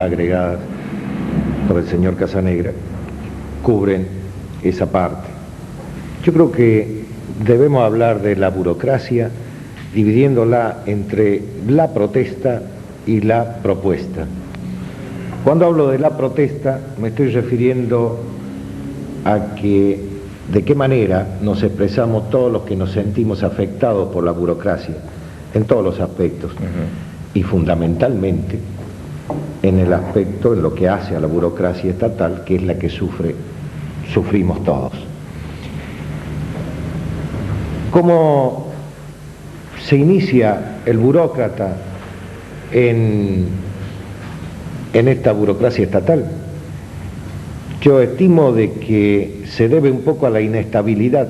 agregadas por el señor Casanegra cubren esa parte. Yo creo que debemos hablar de la burocracia dividiéndola entre la protesta y la propuesta. Cuando hablo de la protesta me estoy refiriendo a que de qué manera nos expresamos todos los que nos sentimos afectados por la burocracia en todos los aspectos y fundamentalmente en el aspecto, en lo que hace a la burocracia estatal, que es la que sufrimos todos. ¿Cómo se inicia el burócrata en esta burocracia estatal? Yo estimo de que se debe un poco a la inestabilidad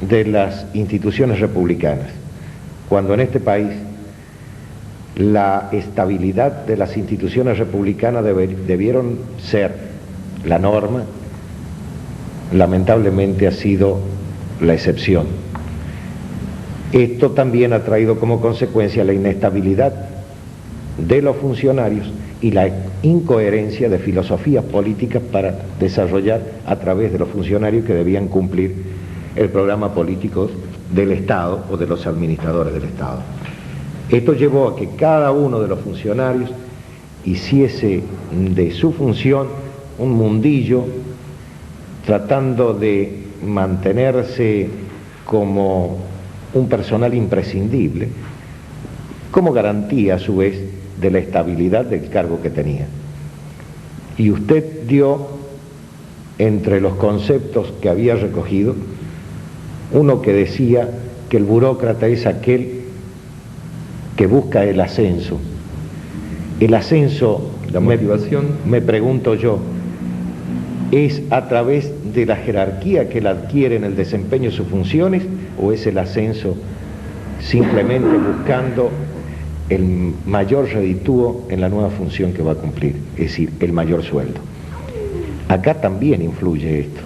de las instituciones republicanas, cuando en este país la estabilidad de las instituciones republicanas debieron ser la norma, lamentablemente ha sido la excepción. Esto también ha traído como consecuencia la inestabilidad de los funcionarios y la incoherencia de filosofías políticas para desarrollar a través de los funcionarios que debían cumplir el programa político del Estado o de los administradores del Estado. Esto llevó a que cada uno de los funcionarios hiciese de su función un mundillo, tratando de mantenerse como un personal imprescindible, como garantía a su vez de la estabilidad del cargo que tenía. Y usted dio, entre los conceptos que había recogido, uno que decía que el burócrata es aquel que busca el ascenso. El ascenso, la motivación, me pregunto yo, ¿es a través de la jerarquía que él adquiere en el desempeño de sus funciones o es el ascenso simplemente buscando el mayor reditúo en la nueva función que va a cumplir, es decir, el mayor sueldo? Acá también influye esto.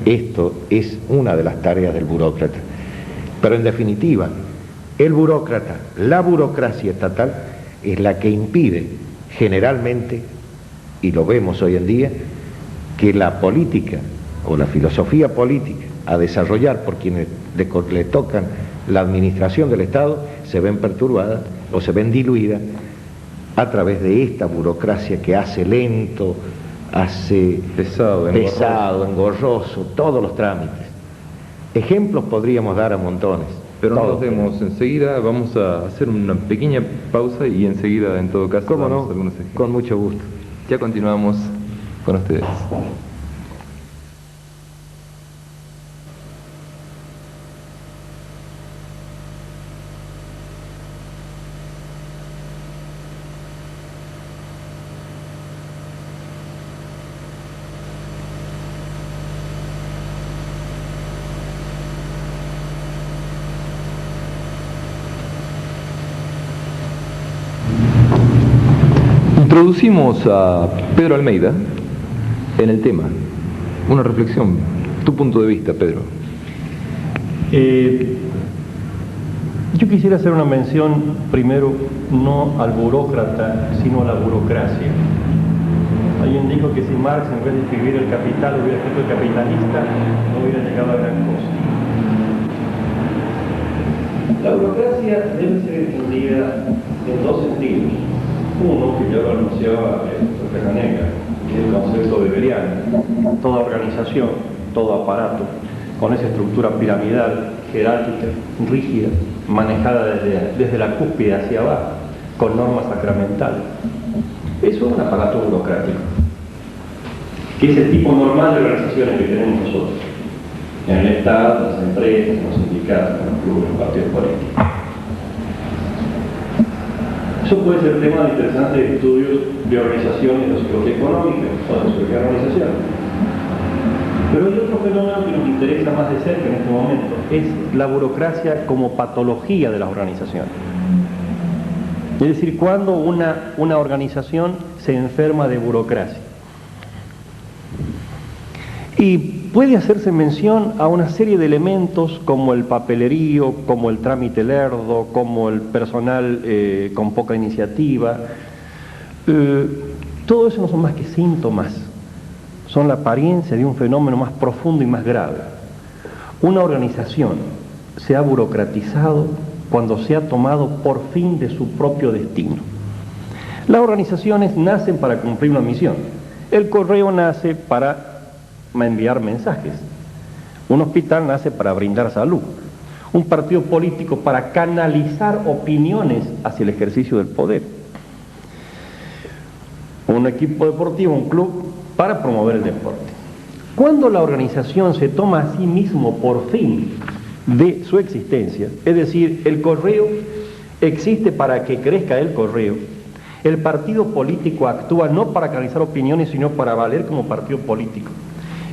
Esto es una de las tareas del burócrata. Pero en definitiva, el burócrata, la burocracia estatal, es la que impide generalmente, y lo vemos hoy en día, que la política o la filosofía política a desarrollar por quienes le tocan la administración del Estado se ven perturbadas o se ven diluidas a través de esta burocracia que hace lento, hace pesado, engorroso todos los trámites. Ejemplos podríamos dar a montones. Pero no nos vemos enseguida, vamos a hacer una pequeña pausa y enseguida, en todo caso, ¿cómo damos no? algunos ejemplos. Con mucho gusto. Ya continuamos con ustedes. Introducimos a Pedro Almeida en el tema. Una reflexión, tu punto de vista, Pedro. Yo quisiera hacer una mención primero no al burócrata, sino a la burocracia. Alguien dijo que si Marx en vez de escribir el Capital hubiera escrito el Capitalista, no hubiera llegado a gran cosa. La burocracia debe ser entendida en dos sentidos. Uno, que ya lo anunciaba el profesor Casanegra, que es el concepto weberiano. Toda organización, todo aparato, con esa estructura piramidal, jerárquica, rígida, manejada desde la cúspide hacia abajo, con normas sacramentales. Eso es un aparato burocrático, que es el tipo normal de organizaciones que tenemos nosotros, en el Estado, en las empresas, en los sindicatos, en los clubes, en los partidos políticos. Eso puede ser tema de interesantes estudios de organizaciones, de sociología económica o de sociología de organización. Pero hay otro fenómeno que nos interesa más de cerca en este momento, es la burocracia como patología de las organizaciones. Es decir, cuando una organización se enferma de burocracia. Y puede hacerse mención a una serie de elementos como el papelerío, como el trámite lerdo, como el personal con poca iniciativa, Todo eso no son más que síntomas, son la apariencia de un fenómeno más profundo y más grave. Una organización se ha burocratizado cuando se ha tomado por fin de su propio destino. Las organizaciones nacen para cumplir una misión. El correo nace para enviar mensajes. Un hospital nace para brindar salud. Un partido político para canalizar opiniones hacia el ejercicio del poder. Un equipo deportivo, un club, para promover el deporte. Cuando la organización se toma a sí mismo por fin de su existencia, es decir, el correo existe para que crezca el correo, el partido político actúa no para canalizar opiniones, sino para valer como partido político.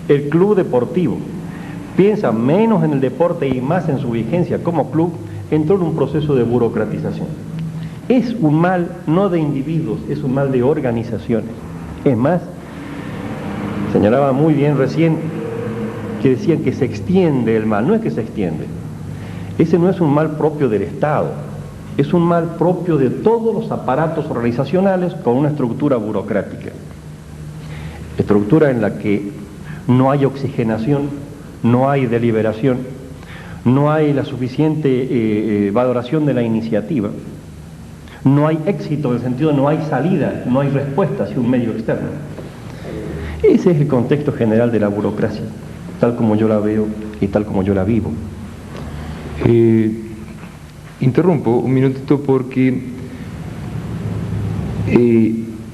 El club deportivo piensa menos en el deporte y más en su vigencia como club, entró en un proceso de burocratización. Es un mal no de individuos, es un mal de organizaciones. Es más, señalaba muy bien recién que decían que se extiende el mal. No es que se extiende. Ese no es un mal propio del Estado, es un mal propio de todos los aparatos organizacionales con una estructura burocrática. Estructura en la que no hay oxigenación, no hay deliberación, no hay la suficiente valoración de la iniciativa, no hay éxito en el sentido de no hay salida, no hay respuesta hacia un medio externo. Ese es el contexto general de la burocracia, tal como yo la veo y tal como yo la vivo. Interrumpo un minutito porque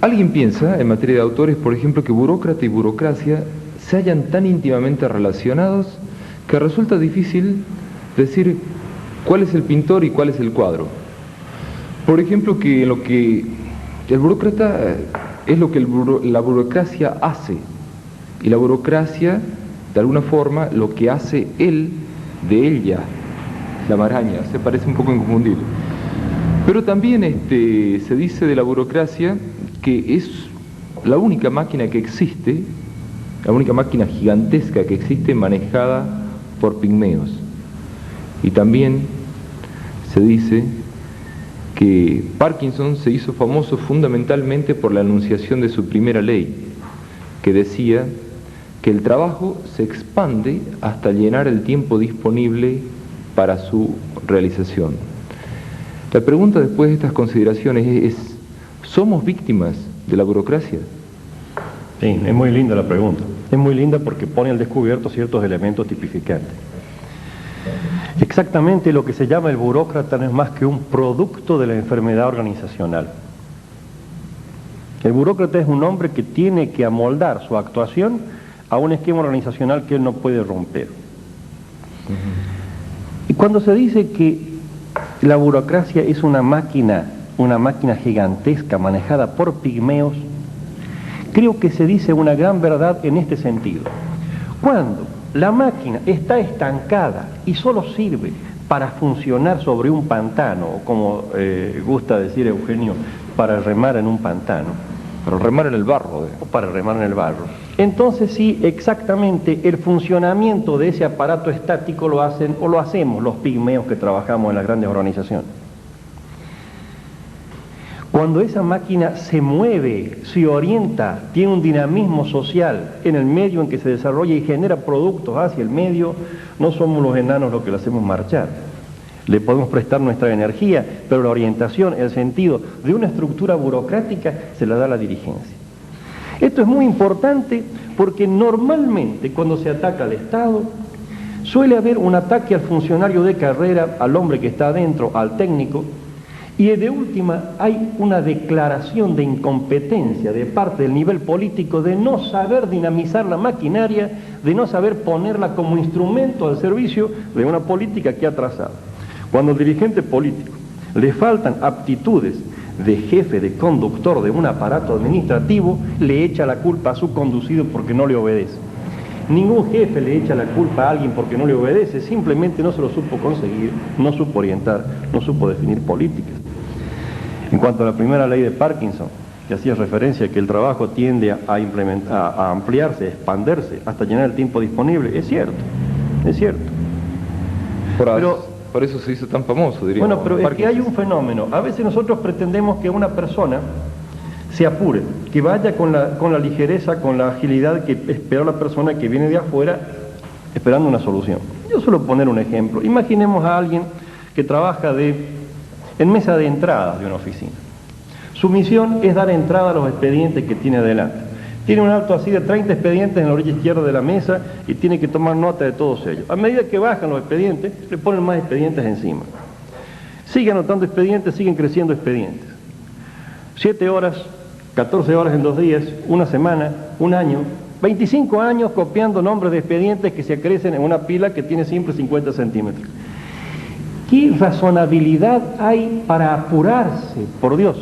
alguien piensa, en materia de autores, por ejemplo, que burócrata y burocracia se hallan tan íntimamente relacionados que resulta difícil decir cuál es el pintor y cuál es el cuadro. Por ejemplo, que lo que el burócrata es lo que la burocracia hace, y la burocracia, de alguna forma, lo que hace él de ella, la maraña, se parece un poco inconfundible. Pero también se dice de la burocracia que es la única máquina que existe, la única máquina gigantesca que existe manejada por pigmeos. Y también se dice que Parkinson se hizo famoso fundamentalmente por la enunciación de su primera ley, que decía que el trabajo se expande hasta llenar el tiempo disponible para su realización. La pregunta después de estas consideraciones es, ¿somos víctimas de la burocracia? Sí, es muy linda la pregunta. Es muy linda porque pone al descubierto ciertos elementos tipificantes. Exactamente lo que se llama el burócrata no es más que un producto de la enfermedad organizacional. El burócrata es un hombre que tiene que amoldar su actuación a un esquema organizacional que él no puede romper. Y cuando se dice que la burocracia es una máquina gigantesca manejada por pigmeos, creo que se dice una gran verdad en este sentido. Cuando la máquina está estancada y solo sirve para funcionar sobre un pantano, o como gusta decir Eugenio, para remar en un pantano. Para remar en el barro. O para remar en el barro. Entonces sí, exactamente, el funcionamiento de ese aparato estático lo hacen o lo hacemos los pigmeos que trabajamos en las grandes organizaciones. Cuando esa máquina se mueve, se orienta, tiene un dinamismo social en el medio en que se desarrolla y genera productos hacia el medio, no somos los enanos los que lo hacemos marchar. Le podemos prestar nuestra energía, pero la orientación, el sentido de una estructura burocrática se la da la dirigencia. Esto es muy importante porque normalmente cuando se ataca al Estado suele haber un ataque al funcionario de carrera, al hombre que está adentro, al técnico, y de última hay una declaración de incompetencia de parte del nivel político de no saber dinamizar la maquinaria, de no saber ponerla como instrumento al servicio de una política que ha trazado. Cuando al dirigente político le faltan aptitudes de jefe, de conductor de un aparato administrativo, le echa la culpa a su conducido porque no le obedece. Ningún jefe le echa la culpa a alguien porque no le obedece, simplemente no se lo supo conseguir, no supo orientar, no supo definir políticas. En cuanto a la primera ley de Parkinson, que hacía referencia a que el trabajo tiende a ampliarse, a expandirse, hasta llenar el tiempo disponible, es cierto, es cierto. Por eso se hizo tan famoso, diríamos. Bueno, pero es que hay un fenómeno. A veces nosotros pretendemos que una persona se apure, que vaya con la ligereza, con la agilidad que espera la persona que viene de afuera esperando una solución. Yo suelo poner un ejemplo. Imaginemos a alguien que trabaja en mesa de entrada de una oficina. Su misión es dar entrada a los expedientes que tiene adelante. Tiene un alto así de 30 expedientes en la orilla izquierda de la mesa y tiene que tomar nota de todos ellos. A medida que bajan los expedientes, le ponen más expedientes encima. Sigue anotando expedientes, siguen creciendo expedientes. 7 horas, 14 horas en 2 días, una semana, un año, 25 años copiando nombres de expedientes que se acrecen en una pila que tiene siempre 50 centímetros. ¿Qué razonabilidad hay para apurarse, por Dios?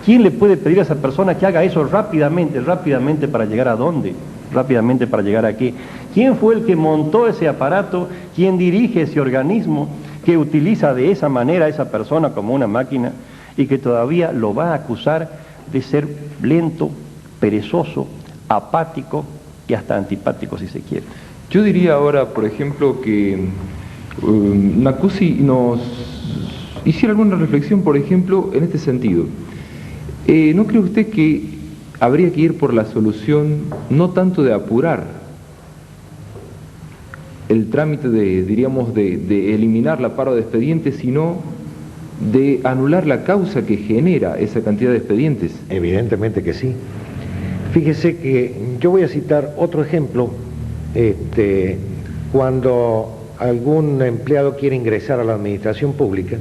¿Quién le puede pedir a esa persona que haga eso rápidamente? ¿Rápidamente para llegar a dónde? ¿Rápidamente para llegar a qué? ¿Quién fue el que montó ese aparato? ¿Quién dirige ese organismo que utiliza de esa manera a esa persona como una máquina y que todavía lo va a acusar de ser lento, perezoso, apático y hasta antipático si se quiere? Yo diría ahora, por ejemplo, que Nacuzzi nos hiciera alguna reflexión, por ejemplo, en este sentido. ¿No cree usted que habría que ir por la solución no tanto de apurar el trámite de eliminar la paro de expedientes, sino de anular la causa que genera esa cantidad de expedientes? Evidentemente que sí. Fíjese que yo voy a citar otro ejemplo. Cuando algún empleado quiere ingresar a la administración pública,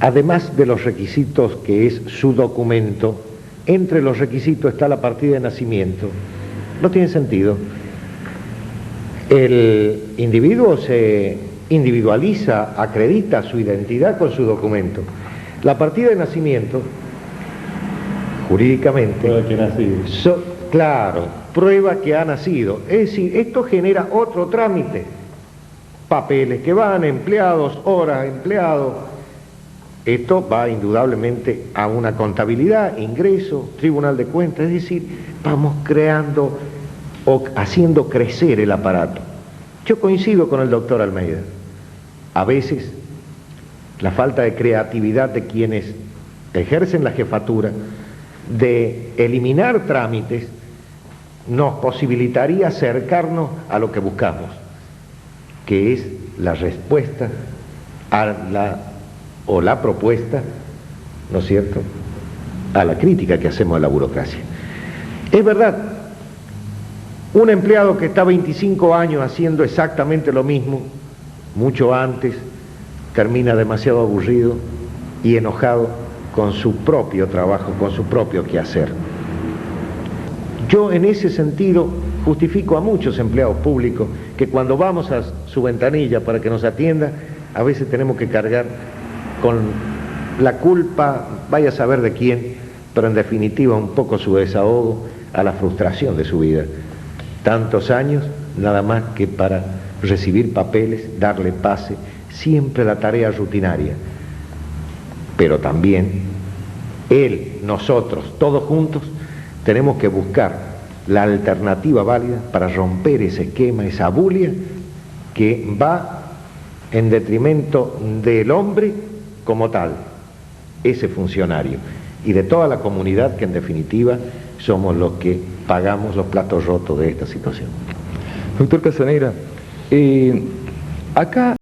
además de los requisitos que es su documento, entre los requisitos está la partida de nacimiento. No tiene sentido. El individuo se individualiza, acredita su identidad con su documento. La partida de nacimiento, jurídicamente, Prueba que ha nacido. Claro, prueba que ha nacido. Es decir, esto genera otro trámite. Papeles que van, empleados, horas, empleados. Esto va indudablemente a una contabilidad, ingreso, tribunal de cuentas, es decir, vamos creando o haciendo crecer el aparato. Yo coincido con el doctor Almeida. A veces la falta de creatividad de quienes ejercen la jefatura de eliminar trámites nos posibilitaría acercarnos a lo que buscamos, que es la respuesta a la propuesta, ¿no es cierto?, a la crítica que hacemos a la burocracia. Es verdad, un empleado que está 25 años haciendo exactamente lo mismo, mucho antes, termina demasiado aburrido y enojado con su propio trabajo, con su propio quehacer. Yo en ese sentido justifico a muchos empleados públicos que cuando vamos a su ventanilla para que nos atienda, a veces tenemos que cargar con la culpa, vaya a saber de quién, pero en definitiva un poco su desahogo a la frustración de su vida. Tantos años, nada más que para recibir papeles, darle pase, siempre la tarea rutinaria. Pero también él, nosotros, todos juntos, tenemos que buscar la alternativa válida para romper ese esquema, esa bulia que va en detrimento del hombre como tal, ese funcionario, y de toda la comunidad que en definitiva somos los que pagamos los platos rotos de esta situación. Doctor Casanegra, acá